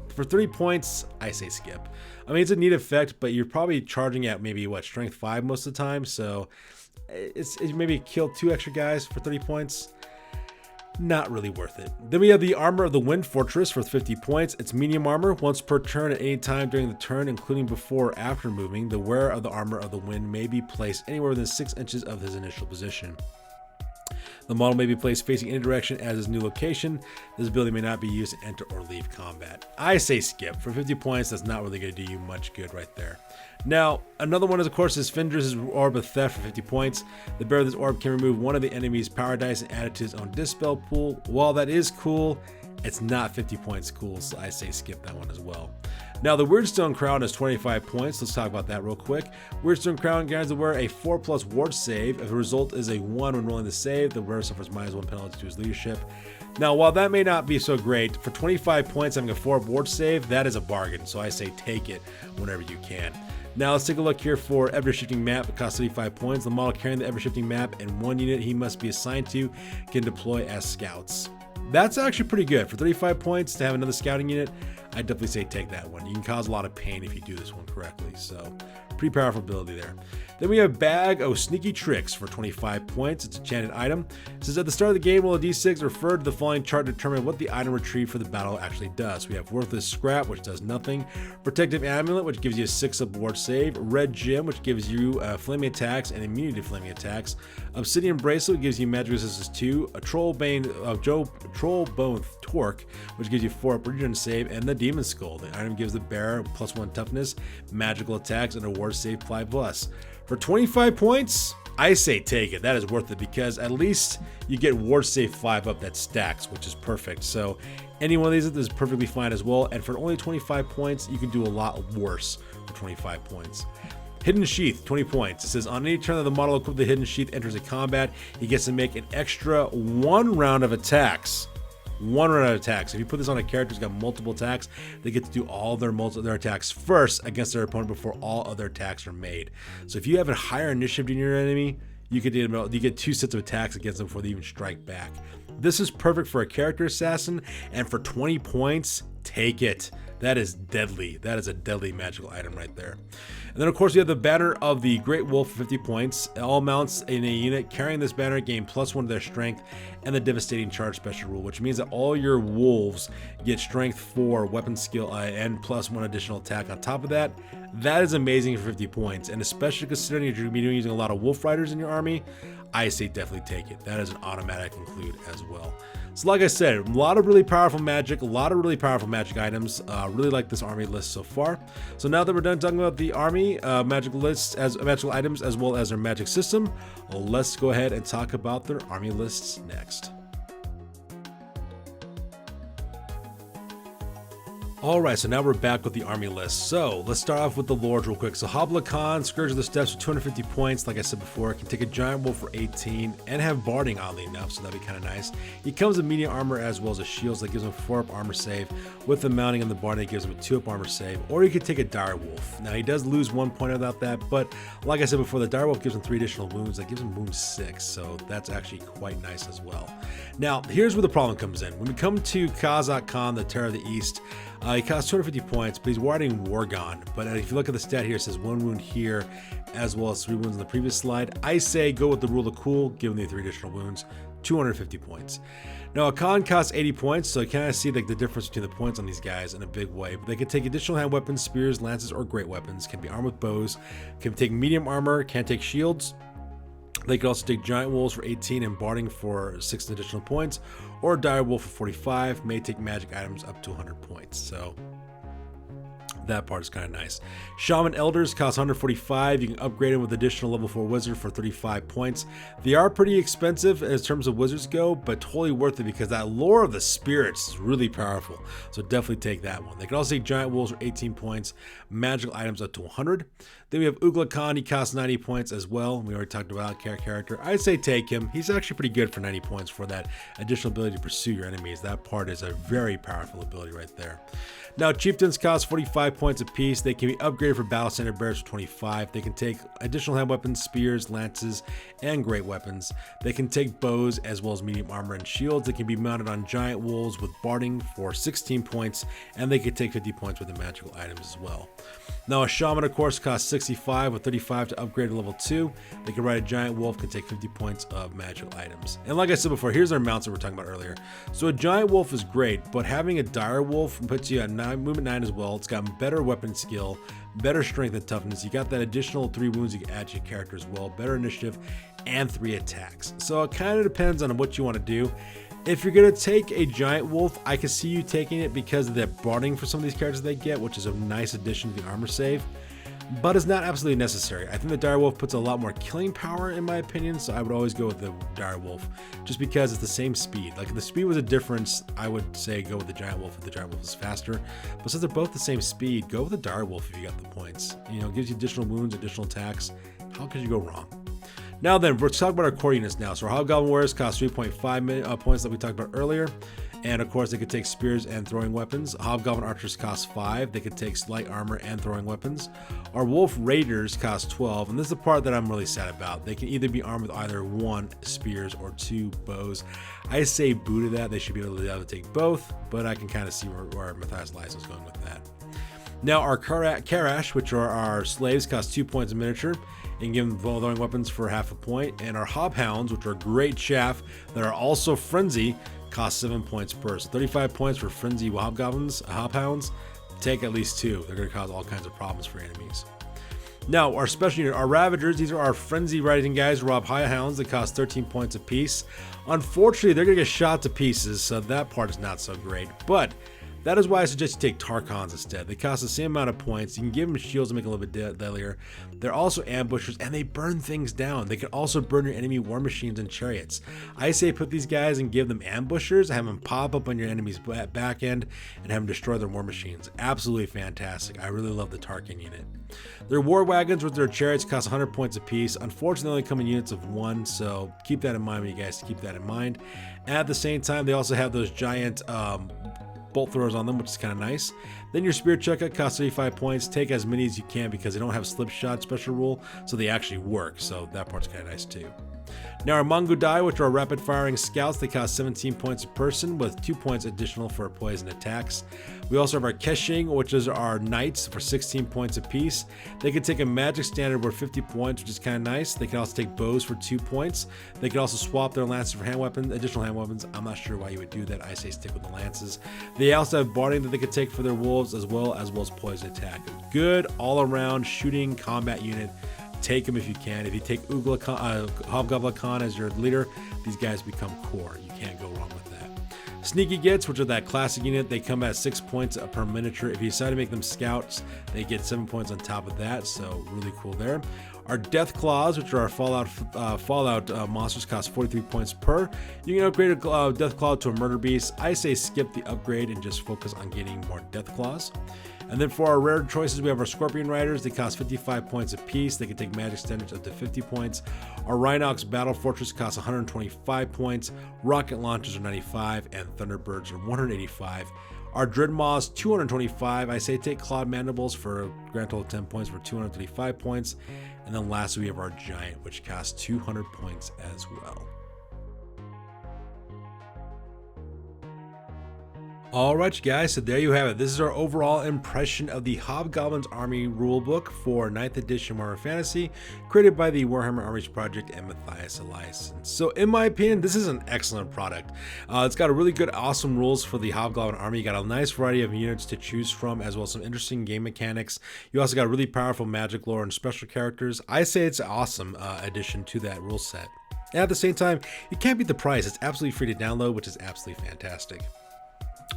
S1: For 30 points, I say skip. I mean, it's a neat effect, but you're probably charging at maybe strength 5 most of the time, so it's maybe kill 2 extra guys for 30 points. Not really worth it. Then we have the Armor of the Wind Fortress for 50 points. It's medium armor. Once per turn at any time during the turn, including before or after moving, the wearer of the Armor of the Wind may be placed anywhere within 6 inches of his initial position. The model may be placed facing any direction as his new location. This ability may not be used to enter or leave combat. I say skip. For 50 points, that's not really going to do you much good right there. Now, another one is, of course, is Findra's Orb of Theft for 50 points. The bearer of this orb can remove one of the enemy's power dice and add it to his own dispel pool. While that is cool, it's not 50 points cool, so I say skip that one as well. Now, the Weirdstone Crown is 25 points. Let's talk about that real quick. Weirdstone Crown guarantees the wearer a 4+ ward save. If the result is a 1 when rolling the save, the wearer suffers -1 penalty to his leadership. Now, while that may not be so great, for 25 points having a 4 ward save, that is a bargain. So I say take it whenever you can. Now let's take a look here for Ever-Shifting Map. It costs 35 points. The model carrying the Ever-Shifting Map and one unit he must be assigned to can deploy as scouts. That's actually pretty good. For 35 points to have another scouting unit, I'd definitely say take that one. You can cause a lot of pain if you do this one correctly. So pretty powerful ability there. Then we have Bag of Sneaky Tricks for 25 points. It's a enchanted item. It says at the start of the game, roll a d6, refer to the following chart to determine what the item retrieved for the battle actually does. We have Worthless Scrap, which does nothing. Protective Amulet, which gives you a 6-up ward save. Red Gem, which gives you flaming attacks and immunity to flaming attacks. Obsidian Bracelet gives you magic resistance 2. A Troll Bone Torque, which gives you 4-up regen save. And the Demon Skull. The item gives the bearer +1 toughness, magical attacks, and a ward save 5+. For 25 points, I say take it. That is worth it because at least you get ward save 5-up that stacks, which is perfect. So any one of these is perfectly fine as well. And for only 25 points, you can do a lot worse for 25 points. Hidden Sheath, 20 points. It says on any turn that the model equipped with the Hidden Sheath enters a combat, he gets to make an extra 1 round of attacks. 1 round of attacks. If you put this on a character who's got multiple attacks, they get to do all their attacks first against their opponent before all other attacks are made. So if you have a higher initiative than your enemy, you get 2 sets of attacks against them before they even strike back. This is perfect for a character assassin, and for 20 points, take it. That is deadly. That is a deadly magical item right there. And then, of course, you have the Banner of the Great Wolf for 50 points. All mounts in a unit carrying this banner gain +1 to their strength and the Devastating Charge special rule, which means that all your wolves get strength 4, weapon skill, and +1 additional attack on top of that. That is amazing for 50 points. And especially considering you're going to be using a lot of wolf riders in your army, I say definitely take it. That is an automatic include as well. So like I said, a lot of really powerful magic, a lot of really powerful magic items. Really like this army list so far. So now that we're done talking about the army magic lists as magical items as well as their magic system, let's go ahead and talk about their army lists next. Alright, so now we're back with the army list. So let's start off with the lords real quick. So Hobgoblins, Scourge of the Steppes for 250 points, like I said before, can take a giant wolf for 18 and have barding oddly enough, so that'd be kind of nice. He comes with medium armor as well as a shield that gives him a 4-up armor save. With the mounting and the barding, it gives him a 2-up armor save. Or you could take a dire wolf. Now he does lose 1 point without that, but like I said before, the dire wolf gives him 3 additional wounds. That gives him wound 6, so that's actually quite nice as well. Now here's where the problem comes in. When we come to Khazak Khan, the Terror of the East, he costs 250 points, but he's warding Wargon. But if you look at the stat here, it says 1 wound here, as well as 3 wounds in the previous slide. I say go with the rule of cool, give him the 3 additional wounds, 250 points. Now, a Khan costs 80 points, so you kind of see like the difference between the points on these guys in a big way. But they can take additional hand weapons, spears, lances, or great weapons. Can be armed with bows, can take medium armor, can take shields. They could also take giant wolves for 18 and barding for 6 additional points, or a dire wolf for 45, may take magic items up to 100 points. So that part is kind of nice. Shaman Elders cost 145. You can upgrade them with additional level 4 wizard for 35 points. They are pretty expensive as terms of wizards go, but totally worth it because that lore of the spirits is really powerful. So definitely take that one. They can also take giant wolves for 18 points, magical items up to 100. Then we have Ugla Khan. He costs 90 points as well. We already talked about character. I'd say take him. He's actually pretty good for 90 points for that additional ability to pursue your enemies. That part is a very powerful ability right there. Now, Chieftains cost 45 points apiece. They can be upgraded for Battle Standard Bearers for 25. They can take additional hand weapons, spears, lances, and great weapons. They can take bows as well as medium armor and shields. They can be mounted on giant wolves with barding for 16 points, and they can take 50 points with the magical items as well. Now, a Shaman, of course, costs 65 with 35 to upgrade to level 2. They can ride a giant wolf, can take 50 points of magical items. And like I said before, here's our mounts that we're talking about earlier. So a giant wolf is great, but having a dire wolf puts you at movement 9 as well. It's got better weapon skill, better strength and toughness. You got that additional 3 wounds you can add to your character as well, better initiative, and 3 attacks. So it kind of depends on what you want to do. If you're going to take a giant wolf, I can see you taking it because of the barding for some of these characters they get, which is a nice addition to the armor save, but it's not absolutely necessary. I think the dire wolf puts a lot more killing power in my opinion, so I would always go with the dire wolf just because it's the same speed. Like if the speed was a difference, I would say go with the giant wolf if the giant wolf is faster, but since they're both the same speed, go with the dire wolf if you got the points. You know, it gives you additional wounds, additional attacks. How could you go wrong? Now then, let's talk about our core units now. So our Hobgoblin Warriors cost 3.5 points that we talked about earlier. And of course, they could take spears and throwing weapons. Hobgoblin Archers cost 5. They could take light armor and throwing weapons. Our Wolf Raiders cost 12. And this is the part that I'm really sad about. They can either be armed with either 1 spears or 2 bows. I say boo to that. They should be able to take both. But I can kind of see where Matthias Lice is going with that. Now, our Karash, which are our slaves, cost 2 points in miniature and give them throwing weapons for half a point. And our Hobhounds, which are great chaff that are also frenzy, cost 7 points per. So 35 points for frenzy Hobhounds. Take at least 2. They're going to cause all kinds of problems for enemies. Now, our special unit, our Ravagers, these are our frenzy riding guys, Rob High Hounds, that cost 13 points apiece. Unfortunately, they're going to get shot to pieces, so that part is not so great. But that is why I suggest you take Tarchons instead. They cost the same amount of points. You can give them shields to make it a little bit deadlier. They're also ambushers, and they burn things down. They can also burn your enemy war machines and chariots. I say put these guys and give them ambushers, have them pop up on your enemy's back end, and have them destroy their war machines. Absolutely fantastic. I really love the Tarkin unit. Their war wagons with their chariots cost 100 points apiece. Unfortunately, they only come in units of 1, so keep that in mind when you guys keep that in mind. And at the same time, they also have those giant bolt throwers on them, which is kind of nice. Then your spear checkout costs 35 points. Take as many as you can because they don't have slip shot special rule, so they actually work. So that part's kind of nice too. Now our Mangudai, which are rapid firing scouts, they cost 17 points a person with 2 points additional for poison attacks. We also have our Keshing, which is our knights for 16 points apiece. They can take a magic standard worth 50 points, which is kind of nice. They can also take bows for 2 points. They can also swap their lances for hand weapons, additional hand weapons. I'm not sure why you would do that. I say stick with the lances. They also have barding that they could take for their wolves as well as poison attack. Good all-around shooting combat unit. Take them if you can. If you take Hobgoblin Khan as your leader, these guys become core. You can't go wrong with that. Sneaky Gits, which are that classic unit, they come at 6 points per miniature. If you decide to make them scouts, they get 7 points on top of that, so really cool there. Our Death Claws, which are our Fallout monsters, cost 43 points per. You can upgrade a Death Claw to a Murder Beast. I say skip the upgrade and just focus on getting more Death Claws. And then for our rare choices, we have our Scorpion Riders. They cost 55 points apiece. They can take magic standards up to 50 points. Our Rhinox Battle Fortress costs 125 points. Rocket Launchers are 95, and Thunderbirds are 185. Our Dreadmaws, 225. I say take Clawed Mandibles for a grand total of 10 points for 235 points. And then lastly, we have our Giant, which costs 200 points as well. Alright, you guys, so there you have it. This is our overall impression of the Hobgoblins Army Rulebook for 9th edition Warhammer Fantasy, created by the Warhammer Armies Project and Matthias Elias. So in my opinion, this is an excellent product. It's got a really good, awesome rules for the Hobgoblin Army. You got a nice variety of units to choose from, as well as some interesting game mechanics. You also got really powerful magic lore and special characters. I say it's an awesome addition to that rule set. And at the same time, you can't beat the price. It's absolutely free to download, which is absolutely fantastic.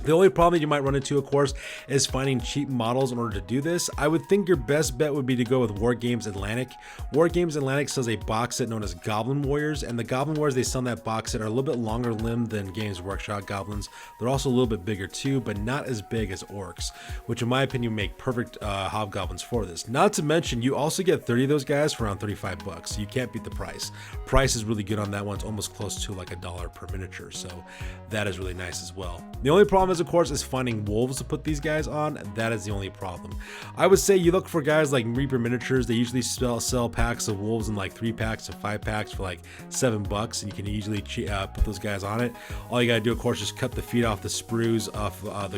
S1: The only problem that you might run into, of course, is finding cheap models in order to do this. I would think your best bet would be to go with Wargames Atlantic. Wargames Atlantic sells a box set known as Goblin Warriors, and the Goblin Warriors they sell in that box set are a little bit longer limbed than Games Workshop Goblins. They're also a little bit bigger too, but not as big as Orcs, which in my opinion make perfect Hobgoblins for this. Not to mention, you also get 30 of those guys for around 35 bucks, so you can't beat the price. Price is really good on that one. It's almost close to like $1 per miniature, so that is really nice as well. The only problem is, of course, is finding wolves to put these guys on. That is the only problem. I would say you look for guys like Reaper Miniatures. They usually sell packs of wolves in like 3 packs to 5 packs for like $7, and you can easily put those guys on it. All you gotta do, of course, is cut the feet off the sprues,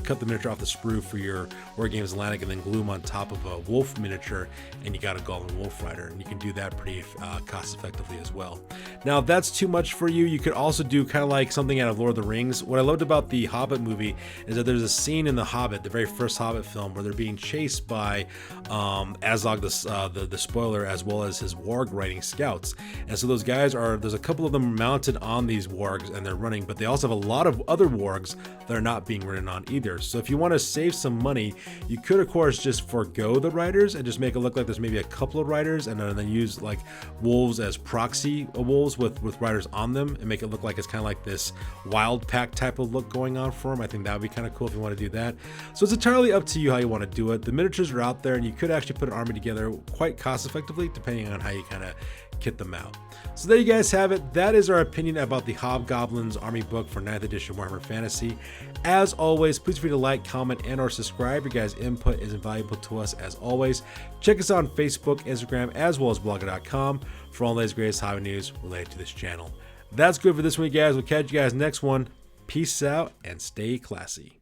S1: cut the miniature off the sprue for your Wargames Atlantic, and then glue them on top of a wolf miniature, and you got a Goblin Wolf Rider, and you can do that pretty cost effectively as well. Now, if that's too much for you, you could also do kind of like something out of Lord of the Rings. What I loved about the Hobbit movie is that there's a scene in the Hobbit, the very first Hobbit film, where they're being chased by Azog the spoiler, as well as his warg riding scouts. And so those guys there's a couple of them mounted on these wargs and they're running, but they also have a lot of other wargs that are not being ridden on either. So if you want to save some money, you could of course just forgo the riders and just make it look like there's maybe a couple of riders, and then use like wolves as proxy wolves with riders on them, and make it look like it's kind of like this wild pack type of look going on for them. I think that would be kind of cool if you want to do that. So it's entirely up to you how you want to do it. The miniatures are out there, and you could actually put an army together quite cost effectively depending on how you kind of kit them out. So there you guys have it. That is our opinion about the Hobgoblins Army Book for 9th edition Warhammer Fantasy. As always, please feel free to like, comment, and or subscribe. Your guys' input is invaluable to us as always. Check us out on Facebook, Instagram, as well as blogger.com for all the latest greatest hobby news related to this channel. That's good for this one, guys. We'll catch you guys next one. Peace out and stay classy.